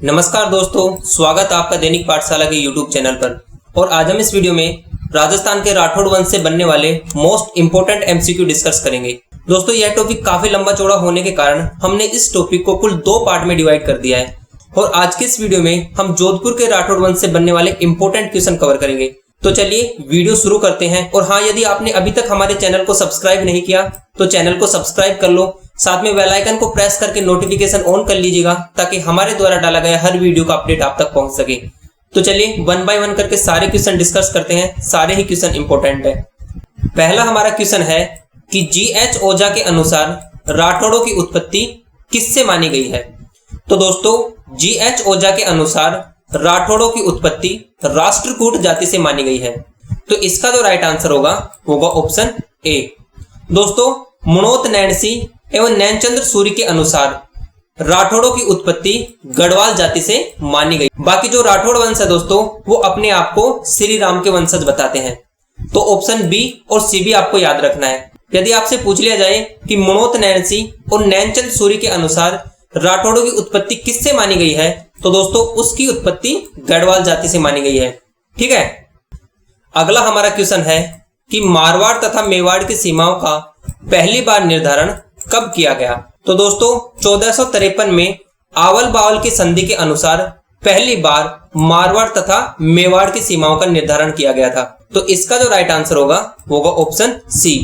नमस्कार दोस्तों, स्वागत है आपका दैनिक पाठशाला के YouTube चैनल पर। और आज हम इस वीडियो में राजस्थान के राठौड़ वंश से बनने वाले मोस्ट इंपोर्टेंट MCQ डिस्कस करेंगे। दोस्तों, यह टॉपिक काफी लंबा चौड़ा होने के कारण हमने इस टॉपिक को कुल 2 पार्ट में डिवाइड कर दिया है। और आज के इस वीडियो में हम जोधपुर के राठौड़ वंश से बनने वाले इंपोर्टेंट क्वेश्चन कवर करेंगे। तो चलिए वीडियो शुरू करते हैं। और हाँ, यदि आपने अभी तक हमारे चैनल को सब्सक्राइब नहीं किया तो चैनल को सब्सक्राइब कर लो, साथ में बेल आइकन को प्रेस करके नोटिफिकेशन ऑन कर लीजिएगा ताकि हमारे द्वारा डाला गया हर वीडियो का अपडेट आप तक पहुंच सके। तो चलिए 1 बाय 1 करके सारे क्वेश्चन डिस्कस करते हैं। सारे ही क्वेश्चन इंपॉर्टेंट है। पहला हमारा क्वेश्चन है कि GH ओझा के अनुसार राठौड़ों की उत्पत्ति किससे मानी गई है। तो दोस्तों, GH ओझा के अनुसार राठौड़ों की उत्पत्ति राष्ट्रकूट जाति से मानी गई है। तो इसका जो राइट आंसर होगा ऑप्शन ए। दोस्तों, मुणोत नैणसी एवं नैनचंद्र सूरी के अनुसार राठौड़ों की उत्पत्ति गढ़वाल जाति से मानी गई। बाकी जो राठौड़ वंश है दोस्तों, वो अपने आप को श्री राम के वंशज बताते हैं। तो ऑप्शन बी और सी भी आपको याद रखना है। यदि आपसे पूछ लिया जाए कि मुणोत नैणसी और नैनचंद्र सूरी के अनुसार राठौड़ों की उत्पत्ति किससे मानी गई है, तो दोस्तों उसकी उत्पत्ति गढ़वाल जाति से मानी गई है। ठीक है। अगला हमारा क्वेश्चन है कि मारवाड़ तथा मेवाड़ की सीमाओं का पहली बार निर्धारण कब किया गया। तो दोस्तों 1453 में आवल बावल की संधि के अनुसार पहली बार मारवाड़ तथा मेवाड़ की सीमाओं का निर्धारण किया गया था। तो इसका जो राइट आंसर होगा ऑप्शन सी।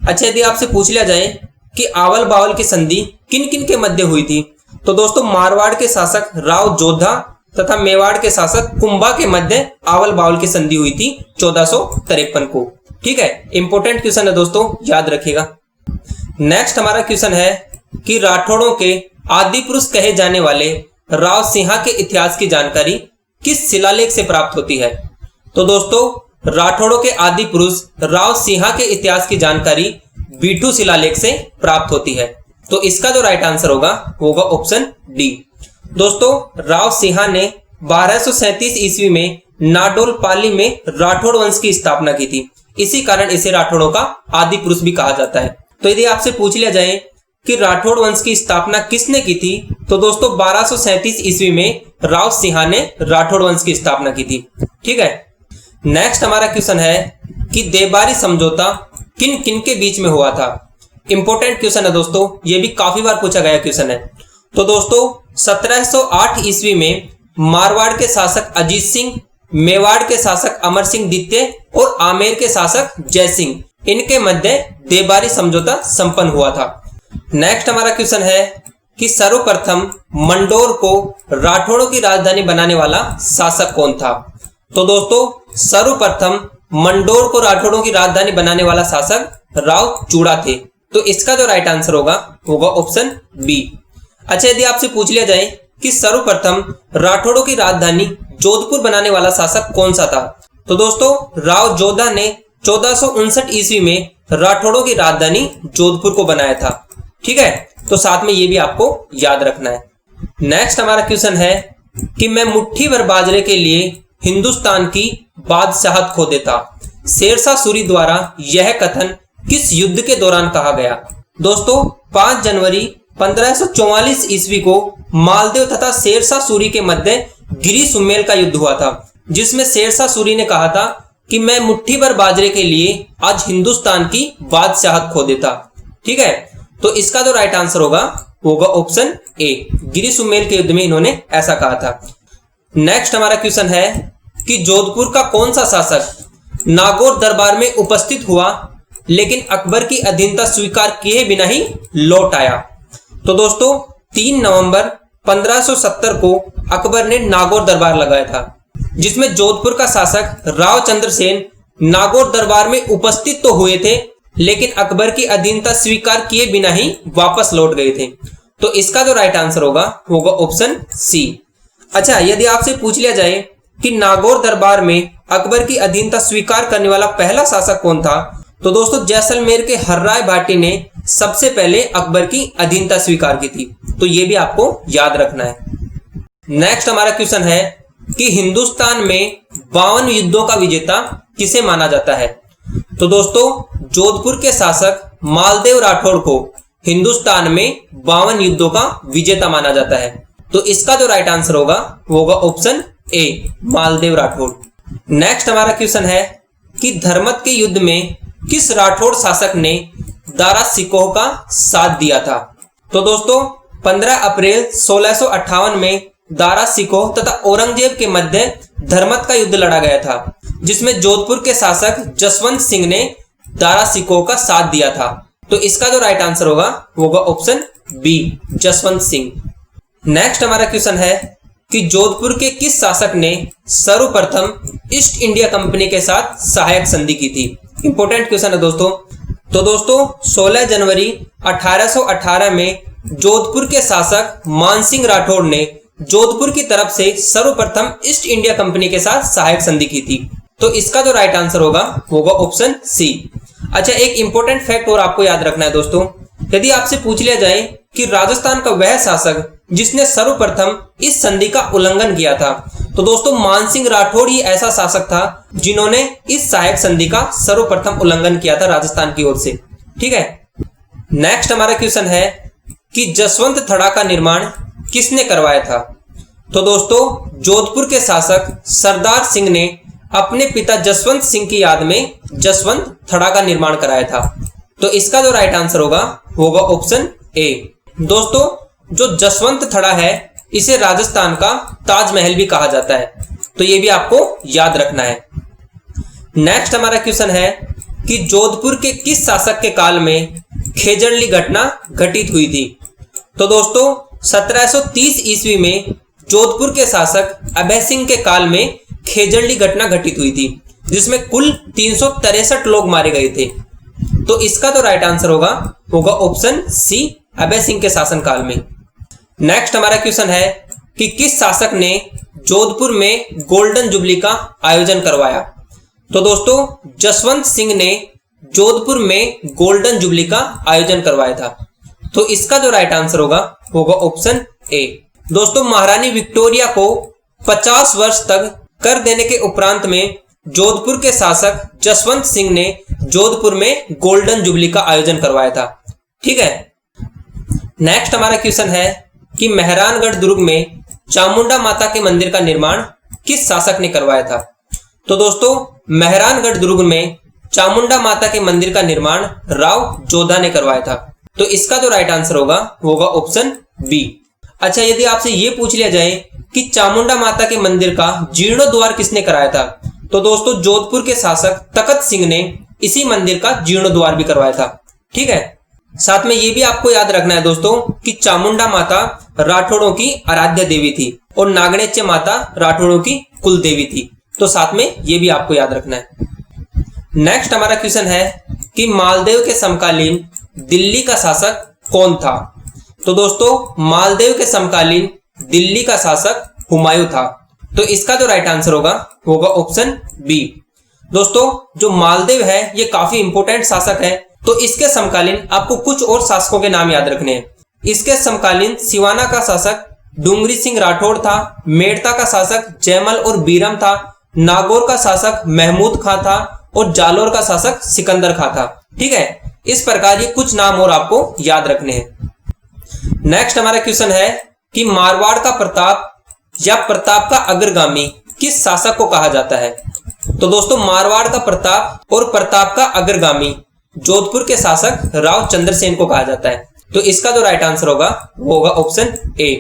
अच्छा, यदि आपसे पूछ लिया जाए कि आवल बावल की संधि किन किन के मध्य हुई थी, तो दोस्तों मारवाड़ के शासक राव जोधा तथा मेवाड़ के शासक कुंभा के मध्य आवल बावल की संधि हुई थी 1453 को। ठीक है, इंपोर्टेंट क्वेश्चन है दोस्तों, याद रखिएगा। नेक्स्ट हमारा क्वेश्चन है कि राठौड़ों के आदि पुरुष कहे जाने वाले राव सिंहा के इतिहास की जानकारी किस शिलालेख से प्राप्त होती है। तो दोस्तों राठौड़ों के आदि पुरुष राव सिंहा के इतिहास की जानकारी बीठू शिलालेख से प्राप्त होती है। तो इसका जो राइट आंसर होगा ऑप्शन डी। दोस्तों, राव सिंहा ने 1237 ईस्वी में नाडोल पाली में राठौड़ वंश की स्थापना की थी। इसी कारण इसे राठौड़ों का आदि पुरुष भी कहा जाता है। तो यदि आपसे पूछ लिया जाए कि राठौड़ वंश की स्थापना किसने की थी, तो दोस्तों 1237 ईस्वी में राव सिंहा ने राठौड़ वंश की स्थापना की थी। ठीक है। नेक्स्ट हमारा क्वेश्चन है कि देबारी समझौता किन किन के बीच में हुआ था। इंपोर्टेंट क्वेश्चन है दोस्तों, ये भी काफी बार पूछा गया क्वेश्चन है। तो दोस्तों 1708 ईस्वी में मारवाड़ के शासक अजीत सिंह, मेवाड़ के शासक अमर सिंह द्वितीय और आमेर के शासक जय सिंह, इनके मध्य देबारी समझौता संपन्न हुआ था। नेक्स्ट हमारा क्वेश्चन है कि सर्वप्रथम मंडोर को राठौड़ों की राजधानी बनाने वाला शासक कौन था। तो दोस्तों सर्वप्रथम मंडोर को राठौड़ों की राजधानी बनाने वाला शासक राव चूड़ा थे। तो इसका जो राइट आंसर होगा ऑप्शन बी। अच्छा, यदि आपसे पूछ लिया जाए कि सर्वप्रथम राठौड़ों की राजधानी जोधपुर बनाने वाला शासक कौन सा था, तो दोस्तों राव जोधा ने 1459 ईस्वी में राठौड़ों की राजधानी जोधपुर को बनाया था। ठीक है, तो साथ में ये भी आपको याद रखना है। नेक्स्ट हमारा क्वेश्चन है कि मैं मुट्ठी भर बाजरे के लिए हिंदुस्तान की बादशाहत खो देता, शेरशाह सूरी द्वारा यह कथन किस युद्ध के दौरान कहा गया। दोस्तों 5 जनवरी 1544 ईस्वी को मालदेव तथा शेरशाह सूरी के मध्य गिरी सुमेल का युद्ध हुआ था, जिसमें शेरशाह सूरी ने कहा था कि मैं मुट्ठी भर बाजरे के लिए आज हिंदुस्तान की बादशाहत खो देता। ठीक है, तो इसका जो राइट आंसर होगा ऑप्शन ए। गिरी सुमेल के युद्ध में इन्होंने ऐसा कहा था। नेक्स्ट हमारा क्वेश्चन है कि जोधपुर का कौन सा शासक नागौर दरबार में उपस्थित हुआ लेकिन अकबर की अधीनता स्वीकार किए बिना ही लौट आया। तो दोस्तों 3 नवंबर 1570 को अकबर ने नागौर दरबार लगाया था, जिसमें जोधपुर का शासक राव चंद्रसेन नागौर दरबार में उपस्थित तो हुए थे लेकिन अकबर की अधीनता स्वीकार किए बिना ही वापस लौट गए थे। तो इसका जो राइट आंसर होगा ऑप्शन सी। अच्छा, यदि आपसे पूछ लिया जाए कि नागौर दरबार में अकबर की अधीनता स्वीकार करने वाला पहला शासक कौन था, तो दोस्तों जैसलमेर के हर्राय भाटी ने सबसे पहले अकबर की अधीनता स्वीकार की थी। तो ये भी आपको याद रखना है। नेक्स्ट हमारा क्वेश्चन है कि हिंदुस्तान में 52 युद्धों का विजेता किसे माना जाता है। तो दोस्तों जोधपुर के शासक मालदेव राठौड़ को हिंदुस्तान में 52 युद्धों का विजेता माना जाता है। तो इसका जो राइट आंसर होगा वो होगा option A, Maldev Rathore. Next हमारा क्वेश्चन है कि धर्मत के युद्ध में किस राठौड़ शासक ने दारा सिकोह का साथ दिया था? तो दोस्तों 15 अप्रैल 1658 में दारा सिकोह तथा औरंगजेब के मध्य धर्मत का युद्ध लड़ा गया था, जिसमें जोधपुर के शासक जसवंत सिंह ने दारा सिकोह का साथ दिया था। तो इसका जो राइट आंसर होगा वो होगा option B, Jaswant Singh. Next हमारा क्वेश्चन है कि जोधपुर के किस शासक ने सर्वप्रथम ईस्ट इंडिया कंपनी के साथ सहायक संधि की थी? इंपॉर्टेंट क्वेश्चन है दोस्तों। तो दोस्तों 16 जनवरी 1818 में जोधपुर के शासक मानसिंह राठौड़ ने जोधपुर की तरफ से सर्वप्रथम ईस्ट इंडिया कंपनी के साथ सहायक संधि की थी। तो इसका जो राइट आंसर होगा वो होगा ऑप्शन सी। अच्छा, एक इंपॉर्टेंट फैक्ट और आपको याद रखना है दोस्तों, यदि आपसे पूछ लिया जाए कि राजस्थान का वह शासक जिसने सर्वप्रथम इस संधि का उल्लंघन किया था, तो दोस्तों मानसिंह राठौड़ ही ऐसा शासक था जिन्होंने इस सहायक संधि का सर्वप्रथम उल्लंघन किया था राजस्थान की ओर से। ठीक है। नेक्स्ट हमारा क्वेश्चन है कि जसवंत थड़ा का निर्माण किसने करवाया था? तो दोस्तों जोधपुर के शासक सरदार सिंह ने अपने पिता जसवंत सिंह की याद में जसवंत थड़ा का निर्माण कराया था। तो इसका जो राइट आंसर होगा वो होगा ऑप्शन ए। दोस्तों जो जसवंत थड़ा है इसे राजस्थान का ताजमहल भी कहा जाता है, तो ये भी आपको याद रखना है। नेक्स्ट हमारा क्वेश्चन है कि जोधपुर के किस शासक के काल में खेजड़ली घटना घटित हुई थी? तो दोस्तों 1730 ईस्वी में जोधपुर के शासक अभय सिंह के काल में खेजड़ली घटना घटित हुई थी, जिसमें कुल 363 लोग मारे गए थे। तो इसका तो राइट आंसर होगा ऑप्शन सी, अभय सिंह के शासनकाल में। नेक्स्ट हमारा क्वेश्चन है कि किस शासक ने जोधपुर में गोल्डन जुबली का आयोजन करवाया? तो दोस्तों जसवंत सिंह ने जोधपुर में गोल्डन जुबली का आयोजन करवाया था। तो इसका जो राइट आंसर होगा ऑप्शन ए। दोस्तों महारानी विक्टोरिया को 50 वर्ष तक कर देने के उपरांत में जोधपुर के शासक जसवंत सिंह ने जोधपुर में गोल्डन जुबली का आयोजन करवाया था। ठीक है। नेक्स्ट हमारा क्वेश्चन है कि मेहरानगढ़ दुर्ग में चामुंडा माता के मंदिर का निर्माण किस शासक ने करवाया था? तो दोस्तों मेहरानगढ़ दुर्ग में चामुंडा माता के मंदिर का निर्माण राव जोधा ने करवाया था। तो इसका जो राइट आंसर होगा ऑप्शन बी। अच्छा, यदि आपसे ये पूछ लिया जाए कि चामुंडा माता के मंदिर का जीर्णोद्वार किसने कराया था? तो दोस्तों जोधपुर के शासक तखत सिंह ने इसी मंदिर का जीर्णोद्वार भी करवाया था। ठीक है। साथ में ये भी आपको याद रखना है दोस्तों कि चामुंडा माता राठौड़ों की आराध्य देवी थी और नागणेच्य माता राठौड़ों की कुल देवी थी। तो साथ में ये भी आपको याद रखना है। नेक्स्ट हमारा क्वेश्चन है कि मालदेव के समकालीन दिल्ली का शासक कौन था? तो दोस्तों मालदेव के समकालीन दिल्ली का शासक हुमायूं था। तो इसका जो राइट आंसर होगा ऑप्शन बी। दोस्तों जो मालदेव है ये काफी इंपोर्टेंट शासक है, तो इसके समकालीन आपको कुछ और शासकों के नाम याद रखने हैं। इसके समकालीन सिवाना का शासक डूंगरी सिंह राठौड़ था, मेड़ता का शासक जयमल और बीरम था, नागौर का शासक महमूद खां था और जालोर का शासक सिकंदर खां था। ठीक है। इस प्रकार ये कुछ नाम और आपको याद रखने हैं। नेक्स्ट हमारा क्वेश्चन है कि मारवाड़ का प्रताप या प्रताप का अग्रगामी किस शासक को कहा जाता है? तो दोस्तों मारवाड़ का प्रताप और प्रताप का अग्रगामी जोधपुर के शासक राव चंद्रसेन को कहा जाता है। तो इसका जो राइट आंसर होगा ऑप्शन ए।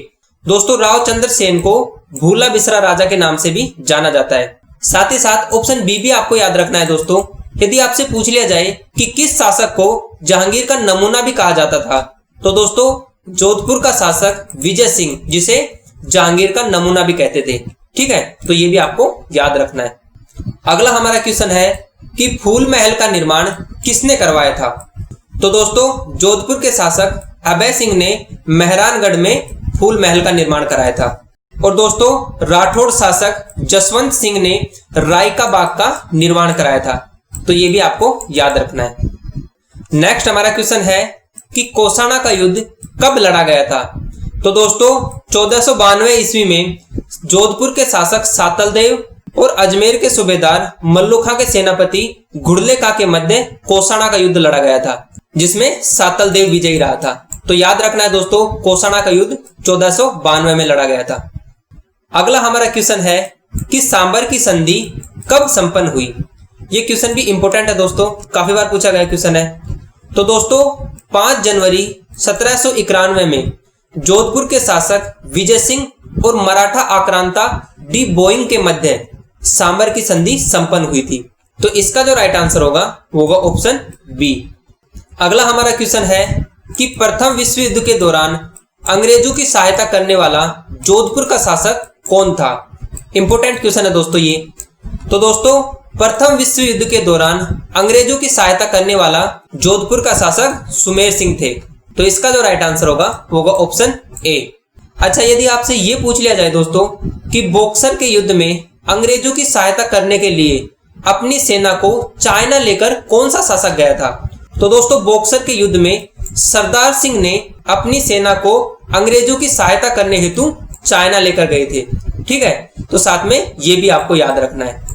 दोस्तों राव चंद्रसेन को भूला बिसरा राजा के नाम से भी जाना जाता है। साथ ही साथ ऑप्शन बी भी आपको याद रखना है दोस्तों। यदि आपसे पूछ लिया जाए कि किस शासक को जहांगीर का नमूना भी कहा जाता था, तो दोस्तों जोधपुर का शासक विजय सिंह, जिसे जहांगीर का नमूना भी कहते थे। ठीक है। तो ये भी आपको याद रखना है। अगला हमारा क्वेश्चन है कि फूल महल का निर्माण किसने करवाया था? तो दोस्तों जोधपुर के शासक अभय सिंह ने मेहरानगढ़ में फूल महल का निर्माण कराया था। और दोस्तों राठौड़ शासक जसवंत सिंह ने राय का बाग का निर्माण कराया था। तो ये भी आपको याद रखना है। नेक्स्ट हमारा क्वेश्चन है कि कौसाना का युद्ध कब लड़ा गया था? तो दोस्तों 1492 ईस्वी में जोधपुर के शासक सातलदेव और अजमेर के सूबेदार मल्लू खां के सेनापति घुड़ले खां के मध्य कौसाना का युद्ध लड़ा गया था, जिसमें सातलदेव विजयी रहा था। तो याद रखना है दोस्तों, कोसना का युद्ध 1492 में लड़ा गया था। अगला हमारा क्वेश्चन है कि सांबर की संधि कब संपन्न हुई। ये क्वेश्चन भी इंपॉर्टेंट है दोस्तों, काफी बार पूछा गया क्वेश्चन है। तो दोस्तों 5 जनवरी 1791 में जोधपुर के शासक विजय सिंह और मराठा आक्रांता डी बोइंग के मध्य सांबर की संधि संपन्न हुई थी। तो इसका जो राइट आंसर होगा वो होगा ऑप्शन बी। अगला हमारा क्वेश्चन है कि प्रथम विश्व युद्ध के दौरान अंग्रेजों की सहायता करने वाला जोधपुर का शासक कौन था। इंपॉर्टेंट क्वेश्चन है दोस्तों ये। तो दोस्तों प्रथम विश्व युद्ध के दौरान अंग्रेजों की सहायता करने वाला जोधपुर का शासक सुमेर सिंह थे। तो इसका जो राइट आंसर होगा वो होगा ऑप्शन ए। अच्छा, यदि आपसे ये पूछ लिया जाए दोस्तों कि बॉक्सर के युद्ध में अंग्रेजों की सहायता करने के लिए अपनी सेना को चाइना लेकर कौन सा शासक गया था। तो दोस्तों बॉक्सर के युद्ध में सरदार सिंह ने अपनी सेना को अंग्रेजों की सहायता करने हेतु चाइना लेकर गए थे। ठीक है, तो साथ में ये भी आपको याद रखना है।